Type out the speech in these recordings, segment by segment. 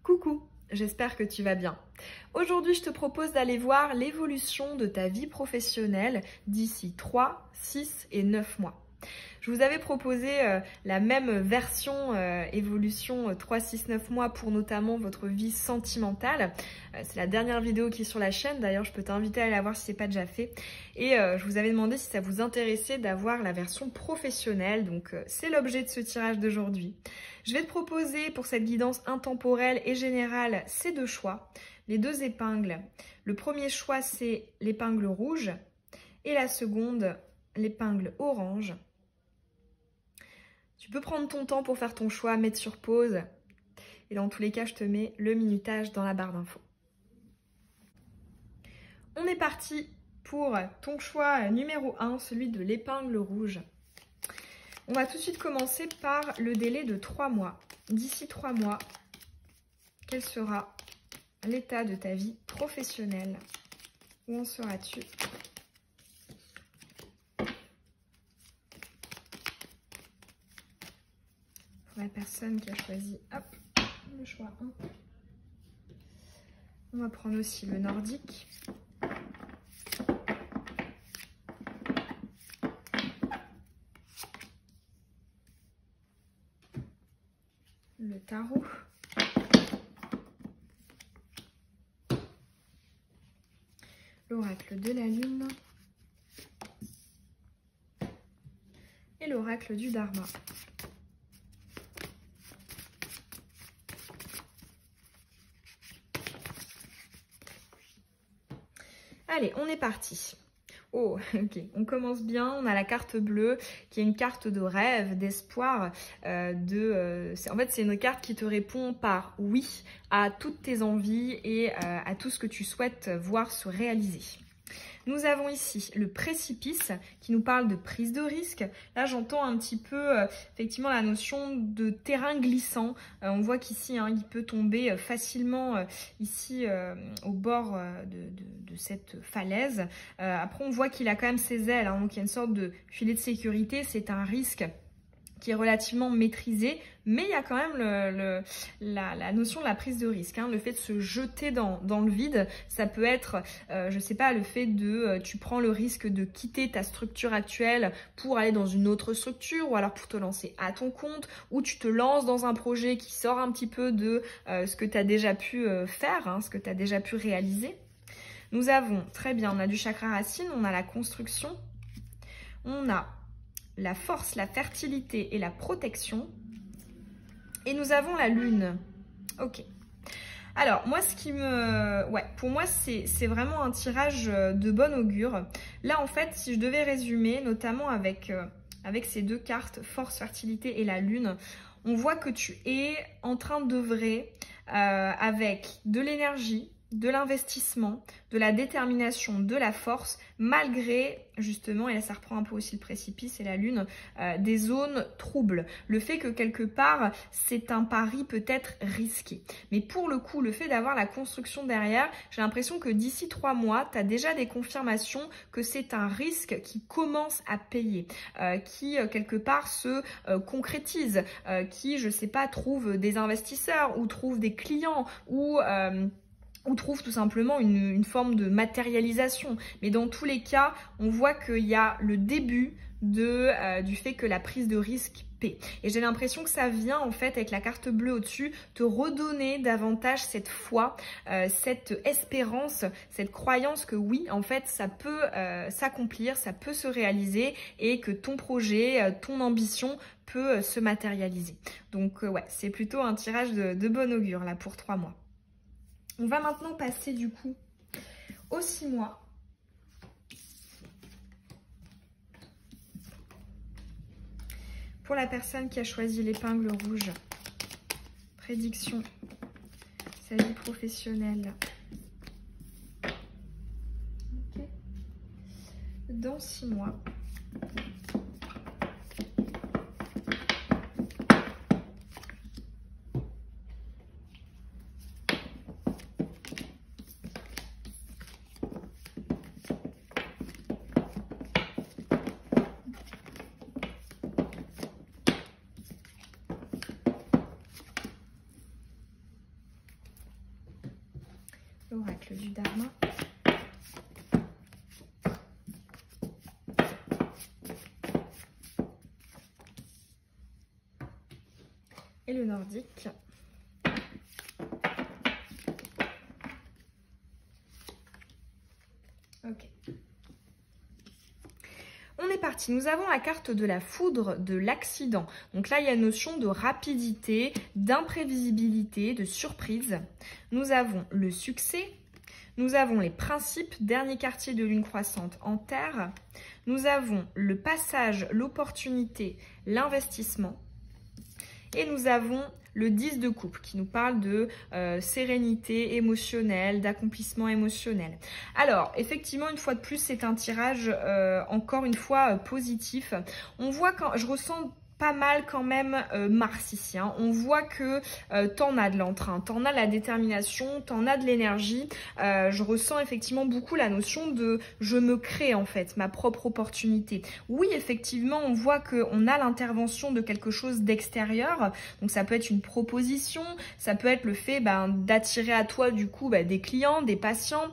Coucou, j'espère que tu vas bien. Aujourd'hui, je te propose d'aller voir l'évolution de ta vie professionnelle d'ici 3, 6 et 9 mois. Je vous avais proposé la même version évolution 3, 6, 9 mois pour notamment votre vie sentimentale. C'est la dernière vidéo qui est sur la chaîne, d'ailleurs je peux t'inviter à aller la voir si ce n'est pas déjà fait. Et je vous avais demandé si ça vous intéressait d'avoir la version professionnelle, donc c'est l'objet de ce tirage d'aujourd'hui. Je vais te proposer pour cette guidance intemporelle et générale ces deux choix, les deux épingles. Le premier choix c'est l'épingle rouge et la seconde l'épingle orange. Tu peux prendre ton temps pour faire ton choix, mettre sur pause. Et dans tous les cas, je te mets le minutage dans la barre d'infos. On est parti pour ton choix numéro 1, celui de l'épingle rouge. On va tout de suite commencer par le délai de 3 mois. D'ici 3 mois, quel sera l'état de ta vie professionnelle? Où en seras-tu ? La personne qui a choisi le choix 1. On va prendre aussi le nordique. Le tarot. L'oracle de la lune. Et l'oracle du dharma. Allez, on est parti. Oh, ok, on commence bien. On a la carte bleue qui est une carte de rêve, d'espoir. En fait, c'est une carte qui te répond par oui à toutes tes envies et à tout ce que tu souhaites voir se réaliser. Nous avons ici le précipice qui nous parle de prise de risque. Là, j'entends un petit peu effectivement la notion de terrain glissant. On voit qu'ici, il peut tomber facilement ici au bord de cette falaise. Après, on voit qu'il a quand même ses ailes, donc il y a une sorte de filet de sécurité. C'est un risque qui est relativement maîtrisé, mais il y a quand même la notion de la prise de risque, le fait de se jeter dans le vide. Ça peut être, je sais pas, le fait de, tu prends le risque de quitter ta structure actuelle pour aller dans une autre structure, ou alors pour te lancer à ton compte, ou tu te lances dans un projet qui sort un petit peu de ce que tu as déjà pu faire, ce que tu as déjà pu réaliser. Nous avons, très bien, on a du chakra racine, on a la construction, on a la force, la fertilité et la protection. Et nous avons la lune. Ok. Alors, moi, pour moi, c'est vraiment un tirage de bon augure. Là, en fait, si je devais résumer, notamment avec ces deux cartes, force, fertilité et la lune, on voit que tu es en train d'œuvrer avec de l'énergie, de l'investissement, de la détermination, de la force, malgré justement, et là ça reprend un peu aussi le précipice et la lune, des zones troubles. Le fait que quelque part, c'est un pari peut-être risqué. Mais pour le coup, le fait d'avoir la construction derrière, j'ai l'impression que d'ici 3 mois, tu as déjà des confirmations que c'est un risque qui commence à payer, qui quelque part se concrétise, qui, je sais pas, trouve des investisseurs ou trouve des clients ou trouve tout simplement une forme de matérialisation. Mais dans tous les cas, on voit qu'il y a le début du fait que la prise de risque paie. Et j'ai l'impression que ça vient en fait avec la carte bleue au-dessus te redonner davantage cette foi, cette espérance, cette croyance que oui, en fait, ça peut s'accomplir, ça peut se réaliser et que ton projet, ton ambition peut se matérialiser. Donc ouais, c'est plutôt un tirage de bon augure là pour 3 mois. On va maintenant passer du coup aux 6 mois. Pour la personne qui a choisi l'épingle rouge, prédiction, sa vie professionnelle. Okay. Dans 6 mois. l'oracle du Dharma. Et le nordique. Ok. On est parti. Nous avons la carte de la foudre, de l'accident. Donc là, il y a une notion de rapidité, d'imprévisibilité, de surprise. Nous avons le succès. Nous avons les principes, dernier quartier de lune croissante en terre. Nous avons le passage, l'opportunité, l'investissement. Et nous avons le 10 de coupe qui nous parle de sérénité émotionnelle, d'accomplissement émotionnel. Alors, effectivement, une fois de plus, c'est un tirage encore une fois positif. On voit quand je ressens pas mal quand même Mars ici. Hein. On voit que t'en as de l'entrain, t'en as de la détermination, t'en as de l'énergie. Je ressens effectivement beaucoup la notion de je me crée en fait ma propre opportunité. Oui, effectivement, on voit qu'on a l'intervention de quelque chose d'extérieur. Donc ça peut être une proposition, ça peut être le fait d'attirer à toi du coup des clients, des patients.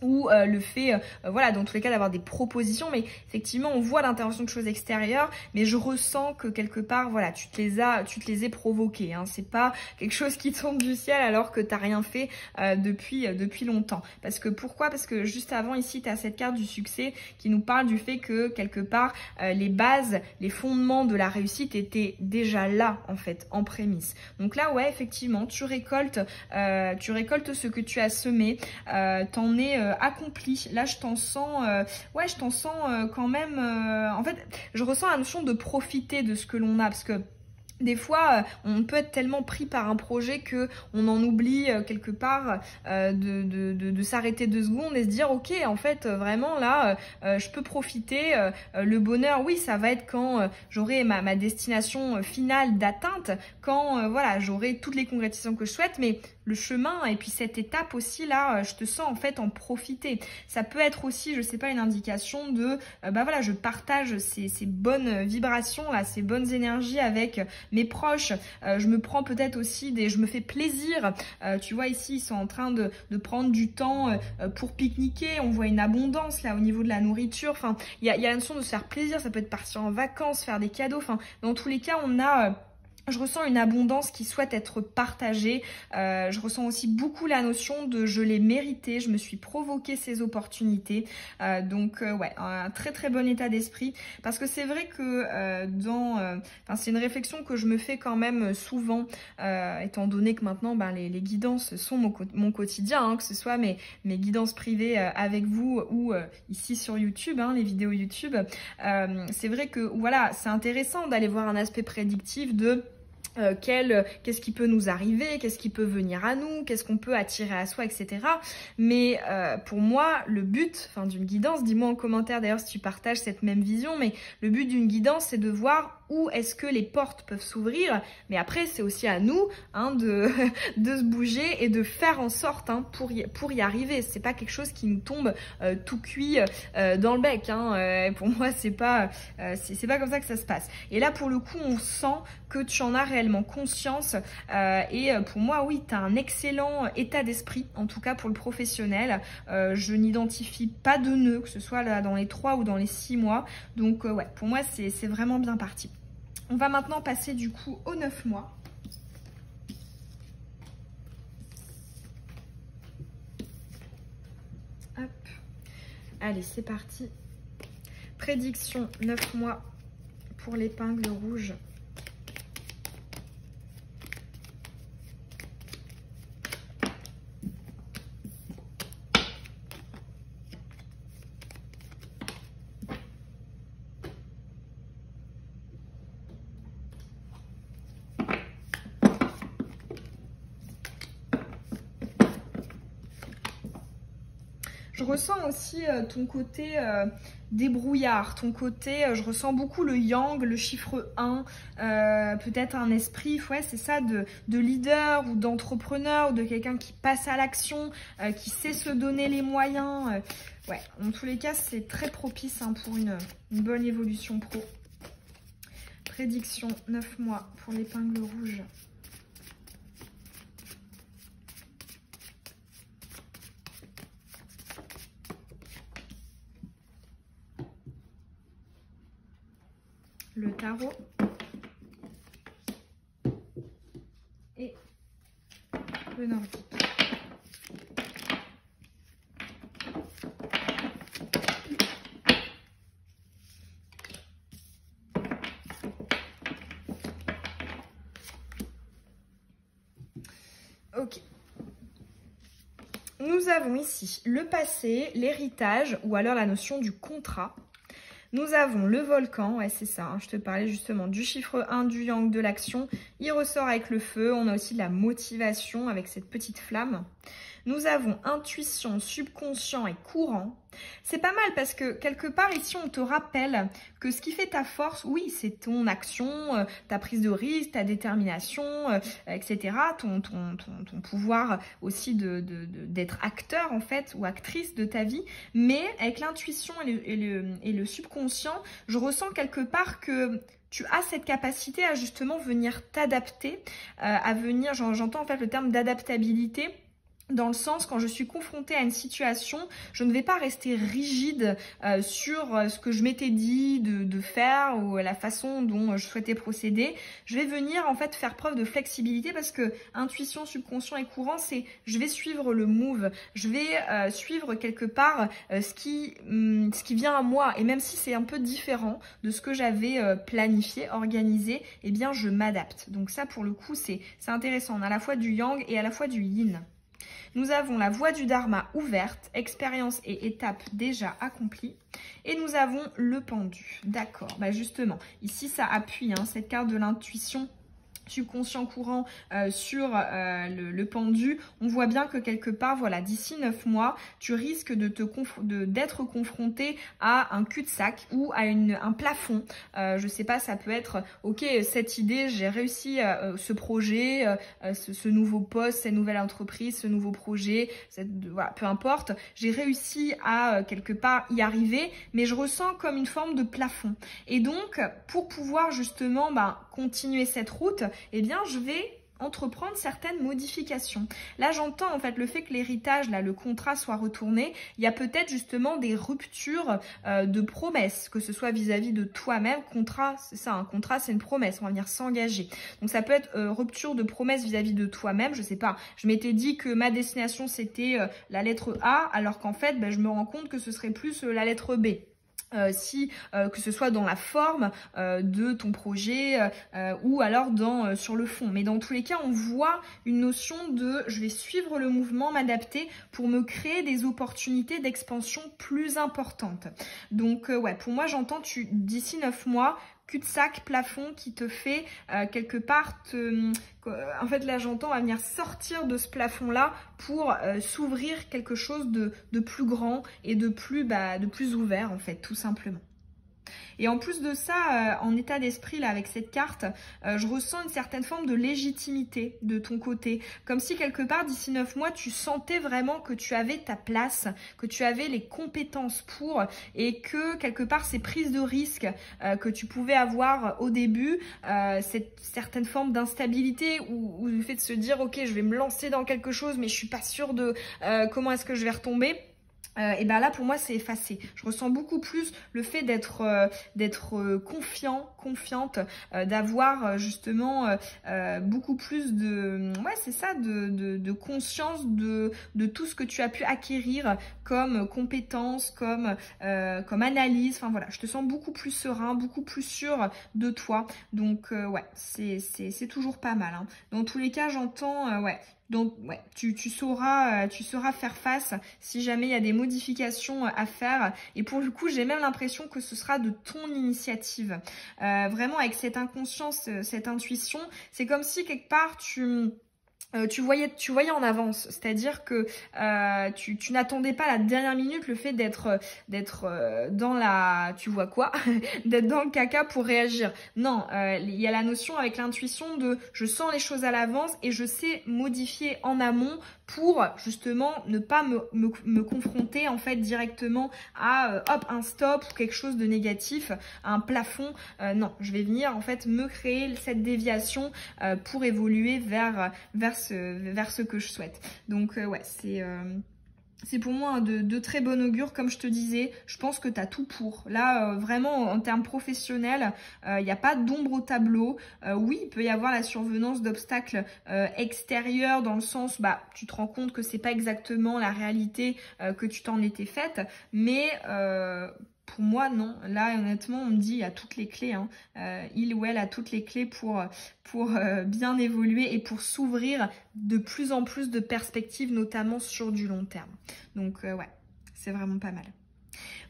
Ou le fait, voilà, dans tous les cas d'avoir des propositions, mais effectivement on voit l'intervention de choses extérieures, mais je ressens que quelque part, voilà, tu te les ai provoquées, hein. C'est pas quelque chose qui tombe du ciel alors que t'as rien fait depuis longtemps. Parce que pourquoi? Parce que juste avant ici, tu as cette carte du succès qui nous parle du fait que quelque part, les bases, les fondements de la réussite étaient déjà là en fait, en prémisse. Donc là, ouais, effectivement, tu récoltes ce que tu as semé, t'en es accompli. Là, je t'en sens, ouais, je t'en sens quand même. En fait, je ressens la notion de profiter de ce que l'on a, parce que des fois, on peut être tellement pris par un projet que on en oublie quelque part de s'arrêter 2 secondes et se dire ok, en fait, vraiment là, je peux profiter. Le bonheur, oui, ça va être quand j'aurai ma destination finale d'atteinte, quand voilà, j'aurai toutes les concrétisations que je souhaite, mais le chemin et puis cette étape aussi là, je te sens en fait en profiter. Ça peut être aussi, je sais pas, une indication de voilà, je partage ces bonnes vibrations là, ces bonnes énergies avec mes proches. Je me prends peut-être aussi je me fais plaisir. Tu vois ici, ils sont en train de prendre du temps pour pique-niquer. On voit une abondance là au niveau de la nourriture. Enfin, il y a la notion de se faire plaisir. Ça peut être partir en vacances, faire des cadeaux. Enfin, dans tous les cas, on a je ressens une abondance qui souhaite être partagée. Je ressens aussi beaucoup la notion de je l'ai mérité, je me suis provoqué ces opportunités. Donc ouais, un très très bon état d'esprit. Parce que c'est vrai que c'est une réflexion que je me fais quand même souvent, étant donné que maintenant les guidances sont mon quotidien, hein, que ce soit mes guidances privées avec vous ou ici sur YouTube, hein, les vidéos YouTube. C'est vrai que voilà, c'est intéressant d'aller voir un aspect prédictif de qu'est-ce qui peut nous arriver, qu'est-ce qui peut venir à nous, qu'est-ce qu'on peut attirer à soi, etc. Mais pour moi, le but d'une guidance, dis-moi en commentaire d'ailleurs si tu partages cette même vision, mais le but d'une guidance, c'est de voir où est-ce que les portes peuvent s'ouvrir, mais après c'est aussi à nous de se bouger et de faire en sorte pour y arriver. C'est pas quelque chose qui nous tombe tout cuit dans le bec. Pour moi c'est pas comme ça que ça se passe. Et là pour le coup on sent que tu en as réellement conscience et pour moi oui, tu as un excellent état d'esprit, en tout cas pour le professionnel. Je n'identifie pas de nœud, que ce soit là dans les 3 ou dans les 6 mois. Donc ouais, pour moi c'est vraiment bien parti. On va maintenant passer du coup aux 9 mois. Hop. Allez, c'est parti. Prédiction 9 mois pour l'épingle rouge. Je ressens aussi ton côté débrouillard, ton côté, je ressens beaucoup le yang, le chiffre 1, peut-être un esprit, ouais, c'est ça, de leader ou d'entrepreneur ou de quelqu'un qui passe à l'action, qui sait se donner les moyens. Ouais, en tous les cas, c'est très propice pour une bonne évolution pro. Prédiction 9 mois pour l'épingle rouge. le tarot et le nordique. Ok. Nous avons ici le passé, l'héritage ou alors la notion du contrat. Nous avons le volcan, ouais c'est ça, hein, je te parlais justement du chiffre 1, du yang, de l'action. Il ressort avec le feu, on a aussi de la motivation avec cette petite flamme. Nous avons intuition, subconscient et courant. C'est pas mal parce que quelque part ici on te rappelle que ce qui fait ta force, oui c'est ton action, ta prise de risque, ta détermination, etc. Ton pouvoir aussi d'être acteur en fait ou actrice de ta vie. Mais avec l'intuition et le subconscient, je ressens quelque part que tu as cette capacité à justement venir t'adapter, à venir, j'entends en fait le terme d'adaptabilité. Dans le sens, quand je suis confrontée à une situation, je ne vais pas rester rigide sur ce que je m'étais dit de faire ou la façon dont je souhaitais procéder. Je vais venir en fait faire preuve de flexibilité parce que intuition, subconscient et courant, c'est je vais suivre le move, je vais suivre quelque part ce qui vient à moi. Et même si c'est un peu différent de ce que j'avais planifié, organisé, eh bien je m'adapte. Donc ça pour le coup c'est intéressant. On a à la fois du yang et à la fois du yin. Nous avons la voie du dharma ouverte, expérience et étape déjà accomplie. Et nous avons le pendu. D'accord, bah justement, ici ça appuie cette carte de l'intuition subconscient courant sur le pendu. On voit bien que quelque part, voilà, d'ici 9 mois, tu risques d'être confronté à un cul-de-sac ou à un plafond. Je sais pas, ça peut être, ok, cette idée, j'ai réussi ce projet, ce nouveau poste, cette nouvelle entreprise, ce nouveau projet, voilà, peu importe, j'ai réussi à quelque part y arriver, mais je ressens comme une forme de plafond. Et donc, pour pouvoir justement continuer cette route, eh bien, je vais entreprendre certaines modifications. Là, j'entends en fait le fait que l'héritage, là, le contrat soit retourné. Il y a peut-être justement des ruptures de promesses, que ce soit vis-à-vis de toi-même. Contrat, c'est ça, un contrat, c'est une promesse. On va venir s'engager. Donc, ça peut être rupture de promesses vis-à-vis de toi-même. Je sais pas. Je m'étais dit que ma destination c'était la lettre A, alors qu'en fait, je me rends compte que ce serait plus la lettre B. Que ce soit dans la forme de ton projet ou alors sur le fond. Mais dans tous les cas, on voit une notion de je vais suivre le mouvement, m'adapter pour me créer des opportunités d'expansion plus importantes. Donc ouais, pour moi, j'entends d'ici 9 mois, cul-de-sac, plafond qui te fait quelque part en fait là j'entends à venir sortir de ce plafond là pour s'ouvrir quelque chose de plus grand et de plus ouvert en fait tout simplement. Et en plus de ça, en état d'esprit là avec cette carte, je ressens une certaine forme de légitimité de ton côté. Comme si quelque part d'ici 9 mois, tu sentais vraiment que tu avais ta place, que tu avais les compétences pour et que quelque part ces prises de risque que tu pouvais avoir au début, cette certaine forme d'instabilité ou le fait de se dire ok je vais me lancer dans quelque chose mais je suis pas sûre de comment est-ce que je vais retomber. Et ben là pour moi c'est effacé. Je ressens beaucoup plus le fait d'être confiante, d'avoir justement beaucoup plus de conscience de tout ce que tu as pu acquérir comme compétences, comme analyse. Enfin voilà, je te sens beaucoup plus serein, beaucoup plus sûr de toi. Donc ouais, c'est toujours pas mal. Dans tous les cas, j'entends ouais. Donc ouais, tu sauras faire face si jamais il y a des modifications à faire. Et pour le coup, j'ai même l'impression que ce sera de ton initiative. Vraiment avec cette inconscience, cette intuition, c'est comme si quelque part tu voyais en avance, c'est-à-dire que tu n'attendais pas la dernière minute le fait d'être dans la, tu vois quoi, d'être dans le caca pour réagir. Non, il y a la notion avec l'intuition de je sens les choses à l'avance et je sais modifier en amont pour justement ne pas me confronter en fait directement à un stop ou quelque chose de négatif, un plafond. Non, je vais venir en fait me créer cette déviation pour évoluer vers ce que je souhaite. Donc ouais, c'est pour moi de très bon augure, comme je te disais. Je pense que tu as tout pour. Là, vraiment, en termes professionnels, il n'y a pas d'ombre au tableau. Oui, il peut y avoir la survenance d'obstacles extérieurs dans le sens, bah, tu te rends compte que c'est pas exactement la réalité que tu t'en étais faite. Mais pour moi, non. Là, honnêtement, on me dit, il y a toutes les clés. Hein. Il ou elle a toutes les clés pour bien évoluer et pour s'ouvrir de plus en plus de perspectives, notamment sur du long terme. Donc, ouais, c'est vraiment pas mal.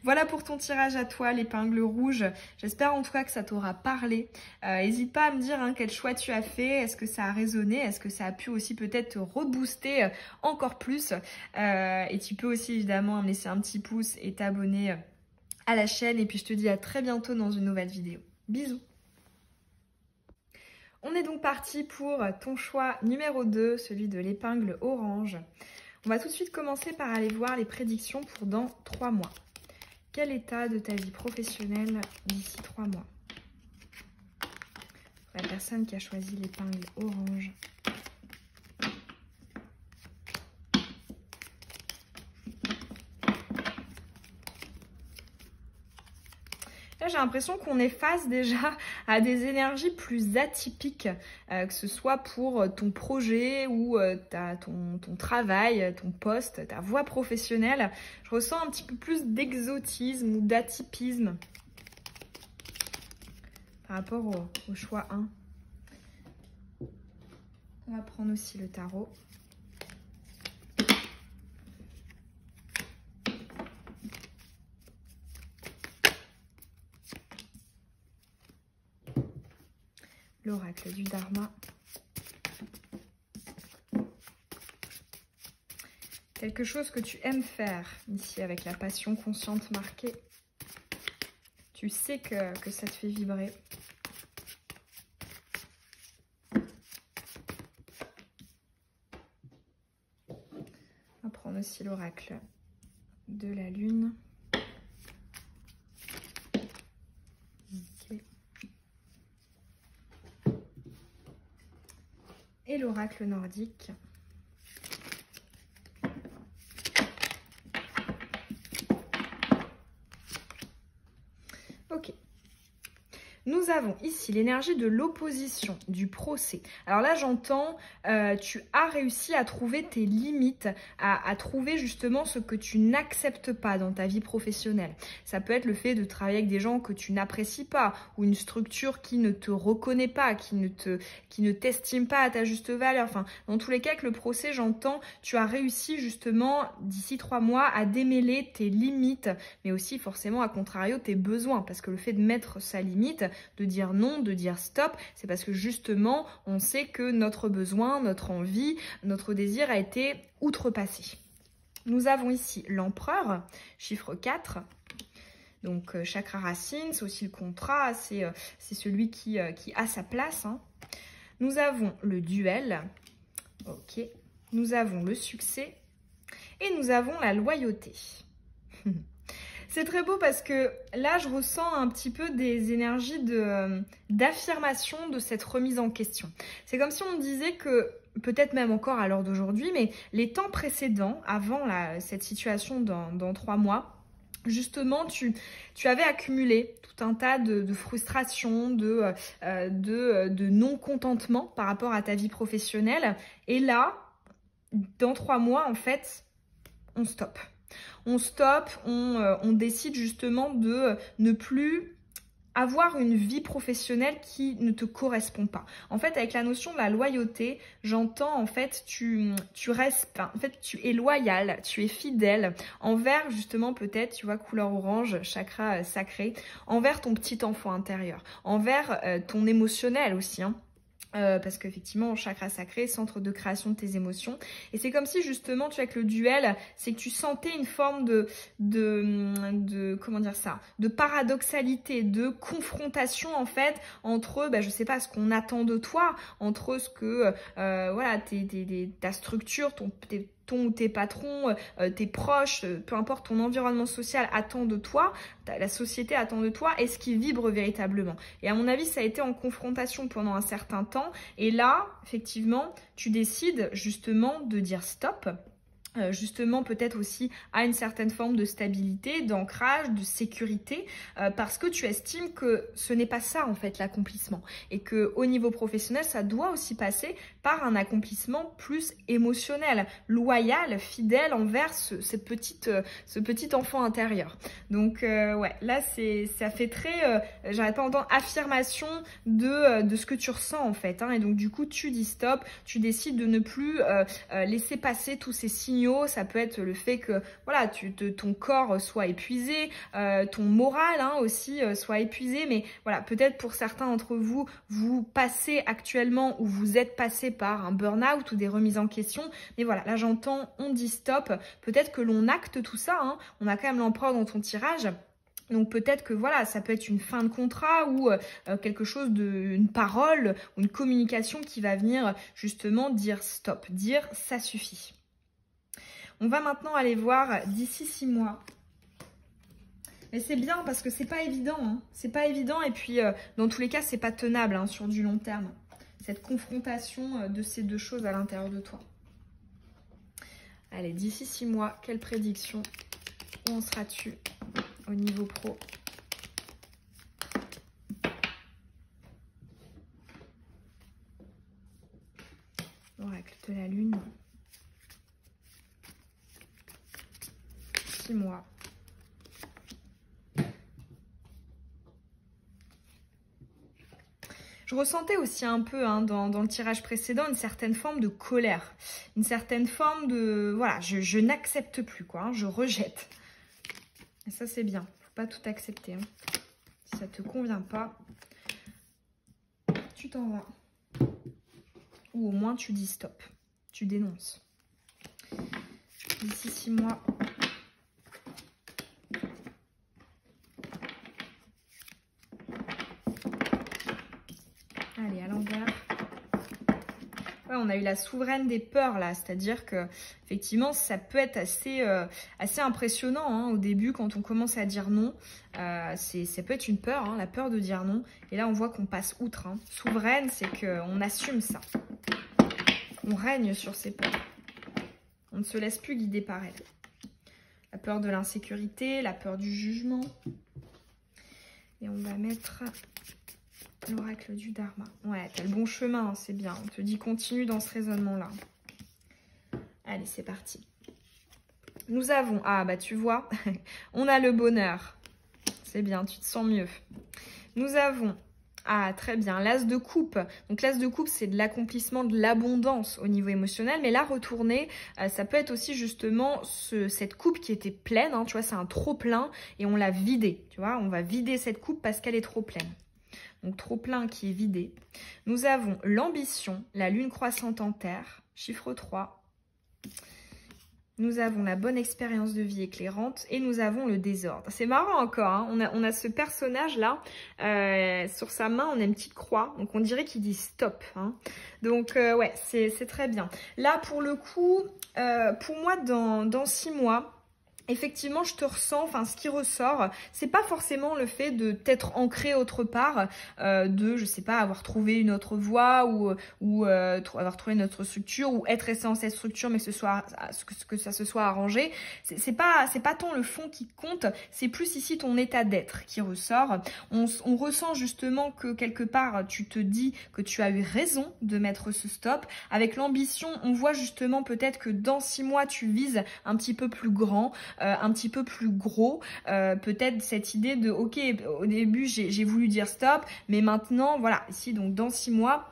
Voilà pour ton tirage à toi, l'épingle rouge. J'espère en tout cas que ça t'aura parlé. N'hésite pas à me dire quel choix tu as fait. Est-ce que ça a résonné? Est-ce que ça a pu aussi peut-être te rebooster encore plus? Et tu peux aussi évidemment me laisser un petit pouce et t'abonner à la chaîne. Et puis je te dis à très bientôt dans une nouvelle vidéo. Bisous! On est donc parti pour ton choix numéro 2, celui de l'épingle orange. On va tout de suite commencer par aller voir les prédictions pour dans 3 mois. Quel état de ta vie professionnelle d'ici 3 mois? La personne qui a choisi l'épingle orange. Là, j'ai l'impression qu'on est face déjà à des énergies plus atypiques, que ce soit pour ton projet ou ton travail, ton poste, ta voie professionnelle. Je ressens un petit peu plus d'exotisme ou d'atypisme par rapport au choix 1. On va prendre aussi le tarot. L'oracle du Dharma. Quelque chose que tu aimes faire, ici, avec la passion consciente marquée. Tu sais que ça te fait vibrer. On va prendre aussi l'oracle de la Lune. Okay. Et l'oracle nordique. Ok. Nous avons ici l'énergie de l'opposition, du procès. Alors là, j'entends, tu as réussi à trouver tes limites, à trouver justement ce que tu n'acceptes pas dans ta vie professionnelle. Ça peut être le fait de travailler avec des gens que tu n'apprécies pas, ou une structure qui ne te reconnaît pas, qui ne t'estime pas à ta juste valeur. Enfin, dans tous les cas, avec le procès, j'entends, tu as réussi justement, d'ici 3 mois, à démêler tes limites, mais aussi forcément, à contrario, tes besoins. Parce que le fait de mettre sa limite, de dire non, de dire stop, c'est parce que justement, on sait que notre besoin, notre envie, notre désir a été outrepassé. Nous avons ici l'empereur, chiffre 4. Donc, chakra racine, c'est aussi le contrat, c'est celui qui a sa place. Hein. Nous avons le duel, ok. Nous avons le succès et nous avons la loyauté. C'est très beau parce que là, je ressens un petit peu des énergies d'affirmation de cette remise en question. C'est comme si on me disait que, peut-être même encore à l'heure d'aujourd'hui, mais les temps précédents, avant cette situation dans 3 mois, justement, tu avais accumulé tout un tas de frustrations, de non-contentement par rapport à ta vie professionnelle. Et là, dans 3 mois, en fait, on stoppe. On stoppe, on décide justement de ne plus avoir une vie professionnelle qui ne te correspond pas. En fait, avec la notion de la loyauté, j'entends en fait tu restes, en fait tu es loyal, tu es fidèle envers justement peut-être, tu vois, couleur orange, chakra sacré, envers ton petit enfant intérieur, envers ton émotionnel aussi, hein. Parce qu'effectivement, chakra sacré, centre de création de tes émotions. Et c'est comme si justement, tu vois, avec le duel, c'est que tu sentais une forme comment dire ça, de paradoxalité, de confrontation en fait entre, je sais pas, ce qu'on attend de toi, entre ce que, voilà, ta structure, ton ou tes patrons, tes proches, peu importe ton environnement social attend de toi, la société attend de toi, et ce qui vibre véritablement. Et à mon avis, ça a été en confrontation pendant un certain temps. Et là, effectivement, tu décides justement de dire stop. justement peut-être aussi à une certaine forme de stabilité, d'ancrage, de sécurité, parce que tu estimes que ce n'est pas ça en fait l'accomplissement, et que au niveau professionnel ça doit aussi passer par un accomplissement plus émotionnel, loyal, fidèle envers ce petit enfant intérieur. Donc ouais, là ça fait très, j'arrête pas d'entendre, affirmation de ce que tu ressens en fait, hein, et donc du coup tu dis stop, tu décides de ne plus laisser passer tous ces signaux. Ça peut être le fait que voilà, ton corps soit épuisé, ton moral hein, aussi soit épuisé, mais voilà, peut-être pour certains d'entre vous, vous passez actuellement ou vous êtes passé par un burn-out ou des remises en question, mais voilà, là j'entends, on dit stop, peut-être que l'on acte tout ça, hein, on a quand même l'empereur dans ton tirage. Donc peut-être que voilà, ça peut être une fin de contrat ou quelque chose une parole ou une communication qui va venir justement dire stop, dire ça suffit. On va maintenant aller voir d'ici 6 mois. Et c'est bien parce que c'est pas évident. Hein. C'est pas évident et puis dans tous les cas, c'est pas tenable hein, sur du long terme. Cette confrontation de ces deux choses à l'intérieur de toi. Allez, d'ici 6 mois, quelle prédiction? Où en seras-tu au niveau pro? L'oracle de la lune. 6 mois. Je ressentais aussi un peu hein, dans le tirage précédent une certaine forme de colère, une certaine forme de voilà, je n'accepte plus quoi, hein, je rejette. Et ça c'est bien, faut pas tout accepter. Hein. Si ça te convient pas, tu t'en vas. Ou au moins tu dis stop, tu dénonces. D'ici 6 mois. Allez, à l'envers. Ouais, on a eu la souveraine des peurs là, c'est-à-dire que effectivement ça peut être assez impressionnant hein, au début quand on commence à dire non. Ça peut être une peur, hein, la peur de dire non. Et là on voit qu'on passe outre. Hein. Souveraine, c'est qu'on assume ça. On règne sur ses peurs. On ne se laisse plus guider par elle. La peur de l'insécurité, la peur du jugement. Et on va mettre l'oracle du Dharma. Ouais, t'as le bon chemin, hein, c'est bien. On te dit continue dans ce raisonnement-là. Allez, c'est parti. Nous avons... Ah, bah tu vois, on a le bonheur. C'est bien, tu te sens mieux. Nous avons... Ah, très bien, l'as de coupe. Donc l'as de coupe, c'est de l'accomplissement, de l'abondance au niveau émotionnel. Mais là, retourner, ça peut être aussi justement cette coupe qui était pleine. Hein, tu vois, c'est un trop plein et on l'a vidée. Tu vois, on va vider cette coupe parce qu'elle est trop pleine. Donc trop plein qui est vidé. Nous avons l'ambition, la lune croissante en terre, chiffre 3. Nous avons la bonne expérience de vie éclairante et nous avons le désordre. C'est marrant encore, hein, on a ce personnage-là, sur sa main on a une petite croix, donc on dirait qu'il dit stop. Hein. Donc ouais, c'est très bien. Là pour le coup, pour moi dans 6 mois, effectivement, je te ressens, enfin, ce qui ressort, c'est pas forcément le fait de t'être ancré autre part, je sais pas, avoir trouvé une autre voie ou avoir trouvé une autre structure ou être resté dans cette structure mais que ça se soit arrangé. C'est pas tant le fond qui compte, c'est plus ici ton état d'être qui ressort. On ressent justement que quelque part, tu te dis que tu as eu raison de mettre ce stop. Avec l'ambition, on voit justement peut-être que dans 6 mois, tu vises un petit peu plus grand, un petit peu plus gros, peut-être cette idée de ok, au début j'ai voulu dire stop, mais maintenant voilà, ici donc dans 6 mois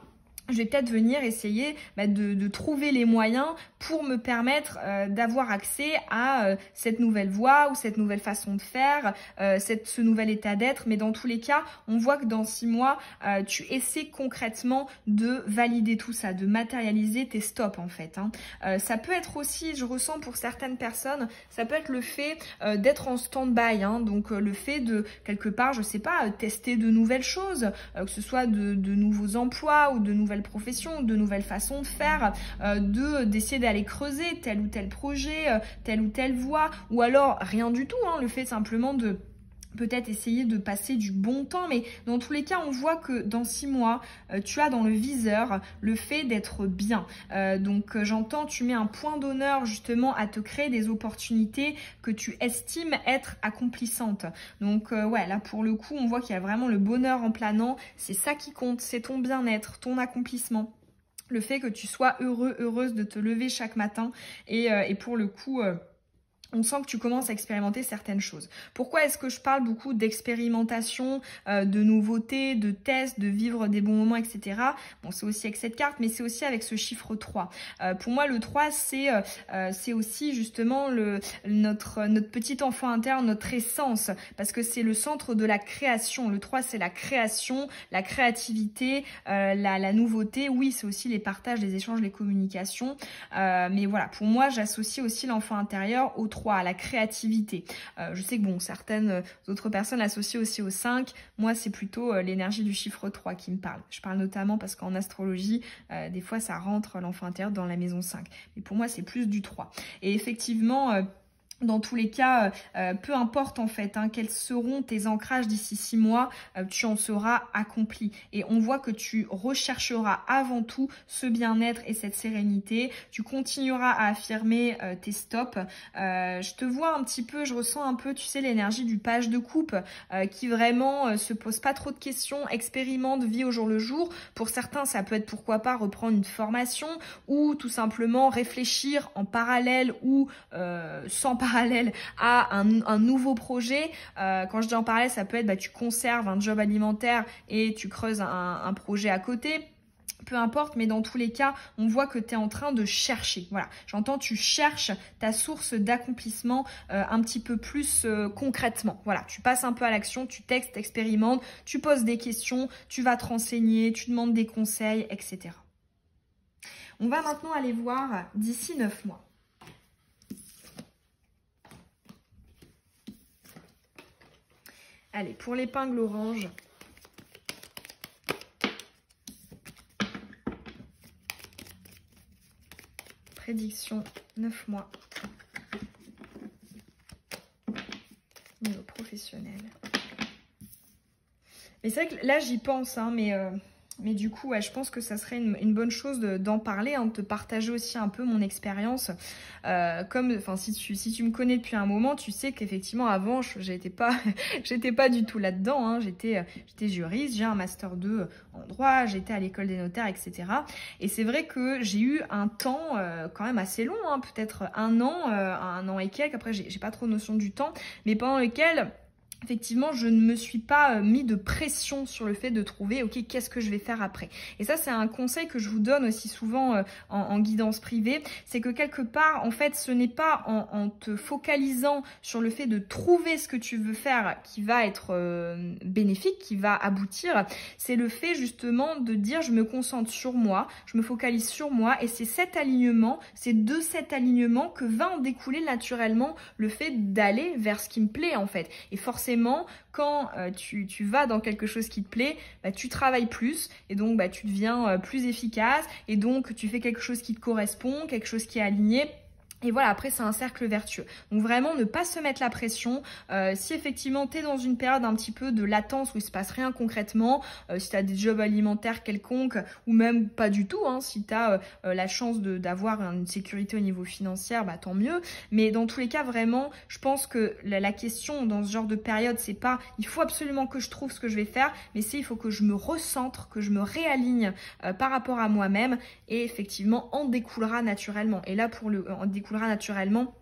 je vais peut-être venir essayer de trouver les moyens pour me permettre d'avoir accès à cette nouvelle voie ou cette nouvelle façon de faire, ce nouvel état d'être. Mais dans tous les cas, on voit que dans 6 mois, tu essaies concrètement de valider tout ça, de matérialiser tes stops en fait. Hein. Ça peut être aussi, je ressens pour certaines personnes, ça peut être le fait d'être en stand-by. Hein, donc le fait de, quelque part, je sais pas, tester de nouvelles choses, que ce soit de nouveaux emplois ou de nouvelles professions, de nouvelles façons de faire, d'essayer d'aller creuser tel ou tel projet, telle ou telle voie, ou alors rien du tout, hein, le fait simplement de peut-être essayer de passer du bon temps, mais dans tous les cas, on voit que dans 6 mois, tu as dans le viseur le fait d'être bien. Donc j'entends, tu mets un point d'honneur justement à te créer des opportunités que tu estimes être accomplissantes. Donc ouais, là pour le coup, on voit qu'il y a vraiment le bonheur en planant. C'est ça qui compte, c'est ton bien-être, ton accomplissement. Le fait que tu sois heureux, heureuse de te lever chaque matin. Et pour le coup... on sent que tu commences à expérimenter certaines choses. Pourquoi est-ce que je parle beaucoup d'expérimentation, de nouveautés, de tests, de vivre des bons moments, etc. Bon, c'est aussi avec cette carte, mais c'est aussi avec ce chiffre 3. Pour moi, le 3, c'est aussi justement notre petit enfant interne, notre essence, parce que c'est le centre de la création. Le 3, c'est la création, la créativité, la nouveauté. Oui, c'est aussi les partages, les échanges, les communications. Mais voilà, pour moi, j'associe aussi l'enfant intérieur au 3, à la créativité. Je sais que bon, certaines autres personnes l'associent aussi au 5. Moi, c'est plutôt l'énergie du chiffre 3 qui me parle. Je parle notamment parce qu'en astrologie, des fois, ça rentre l'enfant intérieur dans la maison 5. Mais pour moi, c'est plus du 3. Et effectivement... dans tous les cas, peu importe en fait, quels seront tes ancrages d'ici 6 mois, tu en seras accompli. Et on voit que tu rechercheras avant tout ce bien-être et cette sérénité. Tu continueras à affirmer tes stops. Je te vois un petit peu, je ressens un peu, tu sais, l'énergie du page de coupe qui vraiment se pose pas trop de questions, expérimente, vit au jour le jour. Pour certains, ça peut être pourquoi pas reprendre une formation ou tout simplement réfléchir en parallèle ou sans parallèle à un nouveau projet. Quand je dis en parallèle, ça peut être tu conserves un job alimentaire et tu creuses un projet à côté. Peu importe, mais dans tous les cas, on voit que tu es en train de chercher. Voilà, j'entends, tu cherches ta source d'accomplissement un petit peu plus concrètement. Voilà, tu passes un peu à l'action, tu textes, t'expérimentes, tu poses des questions, tu vas te renseigner, tu demandes des conseils, etc. On va maintenant aller voir d'ici 9 mois. Allez, pour l'épingle orange, prédiction 9 mois, niveau professionnel. Mais c'est vrai que là, j'y pense, mais du coup, ouais, je pense que ça serait une bonne chose d'en parler, de te partager aussi un peu mon expérience. Si tu me connais depuis un moment, tu sais qu'effectivement, avant, j'étais pas du tout là-dedans. J'étais juriste, j'ai un master 2 en droit, j'étais à l'école des notaires, etc. Et c'est vrai que j'ai eu un temps quand même assez long, peut-être un an et quelques. Après, j'ai pas trop notion du temps, mais pendant lequel... effectivement, je ne me suis pas mis de pression sur le fait de trouver, ok, qu'est-ce que je vais faire après. Et ça, c'est un conseil que je vous donne aussi souvent en guidance privée, c'est que quelque part, en fait, ce n'est pas en te focalisant sur le fait de trouver ce que tu veux faire qui va être bénéfique, qui va aboutir, c'est le fait justement de dire, je me concentre sur moi, je me focalise sur moi, et c'est de cet alignement que va en découler naturellement le fait d'aller vers ce qui me plaît, en fait. Et forcément, quand tu vas dans quelque chose qui te plaît, tu travailles plus et donc tu deviens plus efficace et donc tu fais quelque chose qui te correspond, quelque chose qui est aligné. Et voilà, après, c'est un cercle vertueux. Donc vraiment, ne pas se mettre la pression. Si effectivement, tu es dans une période un petit peu de latence où il se passe rien concrètement, si tu as des jobs alimentaires quelconques, ou même pas du tout, si tu as la chance d'avoir une sécurité au niveau financier, tant mieux. Mais dans tous les cas, vraiment, je pense que la question dans ce genre de période, c'est pas il faut absolument que je trouve ce que je vais faire, mais c'est il faut que je me recentre, que je me réaligne par rapport à moi-même, et effectivement, en découlera naturellement. Et là, en découlera naturellement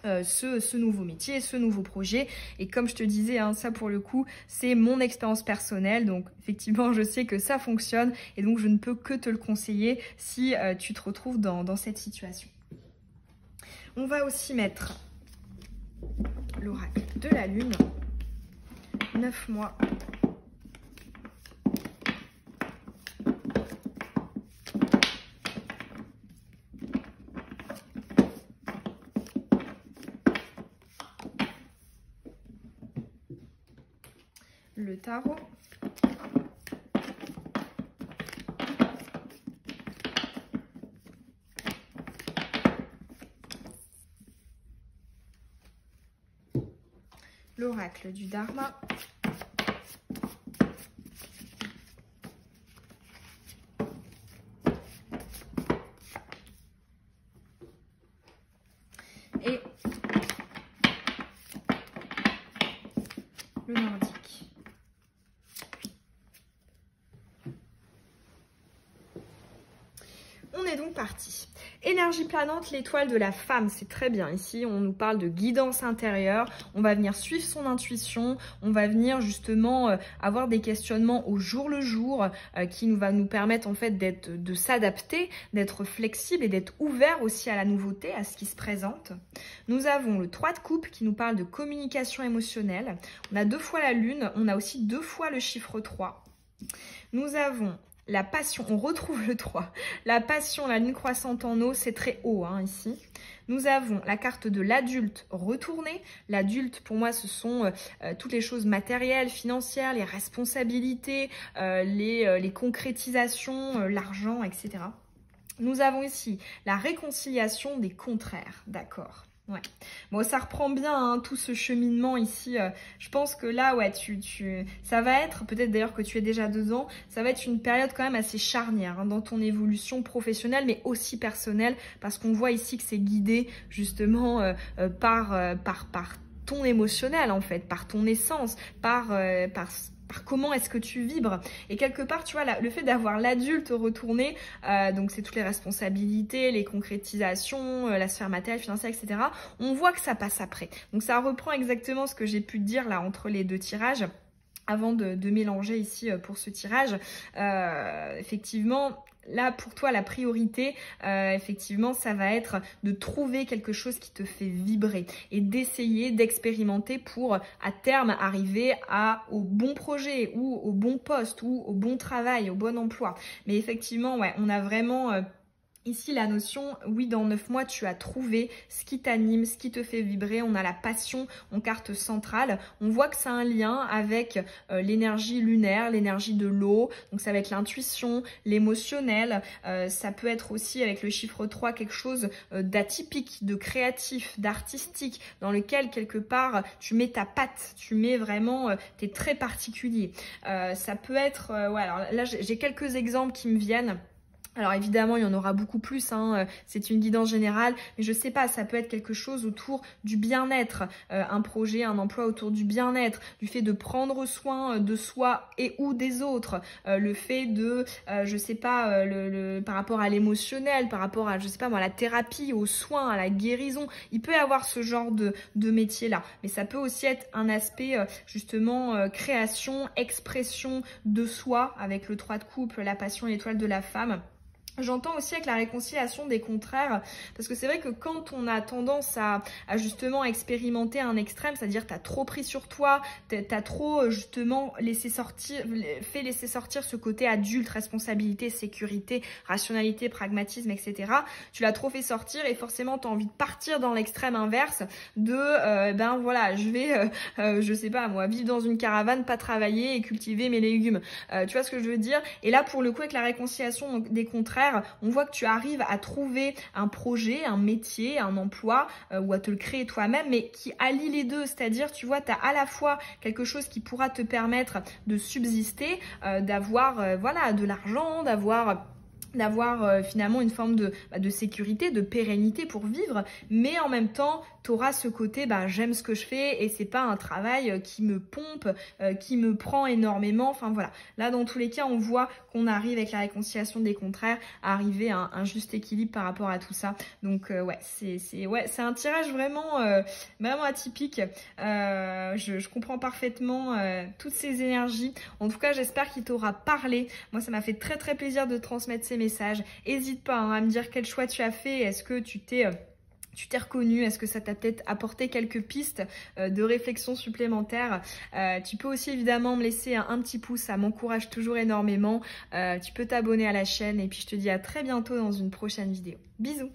ce nouveau métier, ce nouveau projet. Et comme je te disais, ça pour le coup, c'est mon expérience personnelle. Donc effectivement, je sais que ça fonctionne et donc je ne peux que te le conseiller si tu te retrouves dans cette situation. On va aussi mettre l'oracle de la Lune, 9 mois. Le tarot. l'oracle du Dharma. Et le nordique. On est donc parti. Énergie planante, l'étoile de la femme, c'est très bien. Ici, on nous parle de guidance intérieure. On va venir suivre son intuition. On va venir justement avoir des questionnements au jour le jour qui va nous permettre en fait de s'adapter, d'être flexible et d'être ouvert aussi à la nouveauté, à ce qui se présente. Nous avons le 3 de coupe qui nous parle de communication émotionnelle. On a 2 fois la lune. On a aussi 2 fois le chiffre 3. Nous avons la passion, on retrouve le 3. La passion, la lune croissante en eau, c'est très haut ici. Nous avons la carte de l'adulte retourné. L'adulte, pour moi, ce sont toutes les choses matérielles, financières, les responsabilités, les concrétisations, l'argent, etc. Nous avons ici la réconciliation des contraires, d'accord. Ouais. Bon, ça reprend bien tout ce cheminement ici. Je pense que là, ouais, ça va être, peut-être d'ailleurs que tu es déjà dedans, ça va être une période quand même assez charnière dans ton évolution professionnelle, mais aussi personnelle, parce qu'on voit ici que c'est guidé justement par ton émotionnel en fait, par ton essence, par comment est-ce que tu vibres. Et quelque part, tu vois, le fait d'avoir l'adulte retourné, donc c'est toutes les responsabilités, les concrétisations, la sphère matérielle, financière, etc. On voit que ça passe après. Donc ça reprend exactement ce que j'ai pu te dire là entre les 2 tirages. Avant de mélanger ici pour ce tirage, effectivement, là pour toi la priorité, effectivement, ça va être de trouver quelque chose qui te fait vibrer et d'essayer d'expérimenter pour à terme arriver au bon projet ou au bon poste ou au bon travail, au bon emploi. Mais effectivement, ouais, on a vraiment ici, la notion, oui, dans 9 mois, tu as trouvé ce qui t'anime, ce qui te fait vibrer. On a la passion en carte centrale. On voit que ça a un lien avec l'énergie lunaire, l'énergie de l'eau. Donc, ça va être l'intuition, l'émotionnel. Ça peut être aussi, avec le chiffre 3, quelque chose d'atypique, de créatif, d'artistique, dans lequel, quelque part, tu mets ta patte. Tu mets vraiment, t'es très particulier. Ça peut être, ouais, alors là, j'ai quelques exemples qui me viennent. Alors évidemment, il y en aura beaucoup plus, c'est une guidance générale, mais je sais pas, ça peut être quelque chose autour du bien-être, un projet, un emploi autour du bien-être, du fait de prendre soin de soi et ou des autres, le fait de, je sais pas, par rapport à l'émotionnel, par rapport à, je sais pas moi, la thérapie, aux soins, à la guérison, il peut y avoir ce genre de métier-là, mais ça peut aussi être un aspect justement création, expression de soi, avec le 3 de coupe, la passion et l'étoile de la femme. J'entends aussi avec la réconciliation des contraires, parce que c'est vrai que quand on a tendance à justement expérimenter un extrême, c'est-à-dire t'as trop pris sur toi, t'as trop justement laissé sortir ce côté adulte, responsabilité, sécurité, rationalité, pragmatisme, etc. Tu l'as trop fait sortir et forcément t'as envie de partir dans l'extrême inverse de ben voilà, je vais je sais pas moi, vivre dans une caravane, pas travailler et cultiver mes légumes. Tu vois ce que je veux dire? Et là pour le coup avec la réconciliation des contraires, on voit que tu arrives à trouver un projet, un métier, un emploi ou à te le créer toi-même, mais qui allie les deux. C'est-à-dire, tu vois, tu as à la fois quelque chose qui pourra te permettre de subsister, d'avoir voilà, de l'argent, d'avoir finalement une forme de sécurité, de pérennité pour vivre, mais en même temps, tu auras ce côté, j'aime ce que je fais et c'est pas un travail qui me pompe, qui me prend énormément. Enfin voilà, là dans tous les cas, on voit qu'on arrive avec la réconciliation des contraires à arriver à un juste équilibre par rapport à tout ça. Donc ouais, c'est un tirage vraiment atypique. Je comprends parfaitement toutes ces énergies. En tout cas, j'espère qu'il t'aura parlé. Moi, ça m'a fait très très plaisir de transmettre ces messages. N'hésite pas à me dire quel choix tu as fait. Est-ce que tu t'es reconnu? Est-ce que ça t'a peut-être apporté quelques pistes de réflexion supplémentaires? Tu peux aussi évidemment me laisser un petit pouce, ça m'encourage toujours énormément. Tu peux t'abonner à la chaîne et puis je te dis à très bientôt dans une prochaine vidéo. Bisous!